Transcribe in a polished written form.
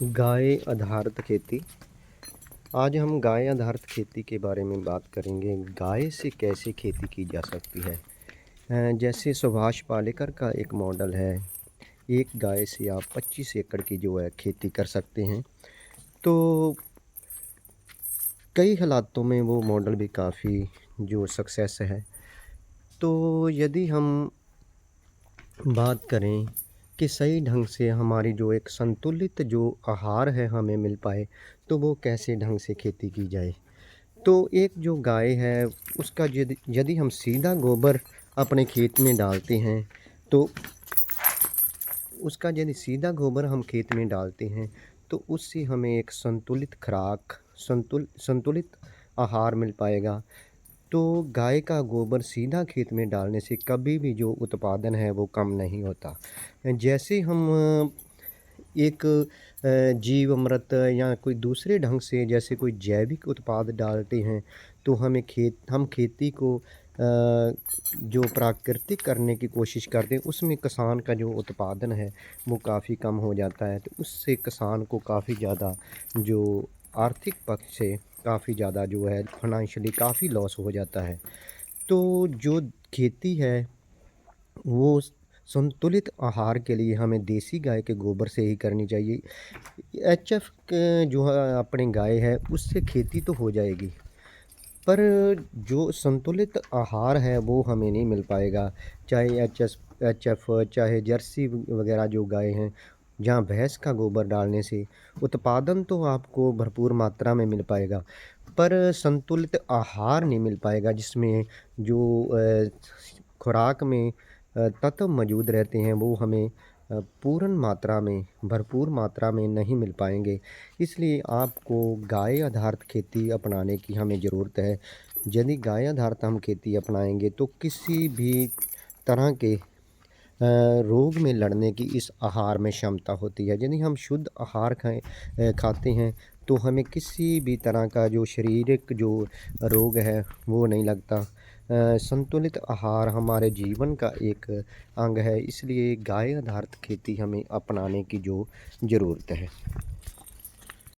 गाय आधारित खेती। आज हम गाय आधारित खेती के बारे में बात करेंगे। गाय से कैसे खेती की जा सकती है। जैसे सुभाष पालेकर का एक मॉडल है। एक गाय से आप 25 एकड़ की जो है खेती कर सकते हैं। तो कई हालातों में वो मॉडल भी काफ़ी जो सक्सेस है। तो यदि हम बात करें कि सही ढंग से हमारी जो एक संतुलित जो आहार है हमें मिल पाए, तो वो कैसे ढंग से खेती की जाए। तो एक जो गाय है उसका यदि यदि हम सीधा गोबर अपने खेत में डालते हैं, तो उसका यदि सीधा गोबर हम खेत में डालते हैं, तो उससे हमें एक संतुलित खुराक, संतुलित आहार मिल पाएगा। तो गाय का गोबर सीधा खेत में डालने से कभी भी जो उत्पादन है वो कम नहीं होता। जैसे हम एक जीव अमृत या कोई दूसरे ढंग से जैसे कोई जैविक उत्पाद डालते हैं, तो हम खेती को जो प्राकृतिक करने की कोशिश करते हैं, उसमें किसान का जो उत्पादन है वो काफ़ी कम हो जाता है। तो उससे किसान को काफ़ी ज़्यादा जो आर्थिक पक्ष से काफ़ी ज़्यादा जो है फाइनेंशियली काफ़ी लॉस हो जाता है। तो जो खेती है वो संतुलित आहार के लिए हमें देसी गाय के गोबर से ही करनी चाहिए। एचएफ के जो है अपनी गाय है उससे खेती तो हो जाएगी, पर जो संतुलित आहार है वो हमें नहीं मिल पाएगा। चाहे एचएफ चाहे जर्सी वगैरह जो गाय हैं, जहाँ भैंस का गोबर डालने से उत्पादन तो आपको भरपूर मात्रा में मिल पाएगा, पर संतुलित आहार नहीं मिल पाएगा जिसमें जो खुराक में तत्व मौजूद रहते हैं वो हमें पूर्ण मात्रा में, भरपूर मात्रा में नहीं मिल पाएँगे। इसलिए आपको गाय आधारित खेती अपनाने की हमें ज़रूरत है। यदि गाय आधारित हम खेती अपनाएँगे तो किसी भी तरह के रोग में लड़ने की इस आहार में क्षमता होती है। यदि हम शुद्ध आहार खाते हैं, तो हमें किसी भी तरह का जो शारीरिक जो रोग है वो नहीं लगता। संतुलित आहार हमारे जीवन का एक अंग है, इसलिए गाय आधारित खेती हमें अपनाने की जो ज़रूरत है।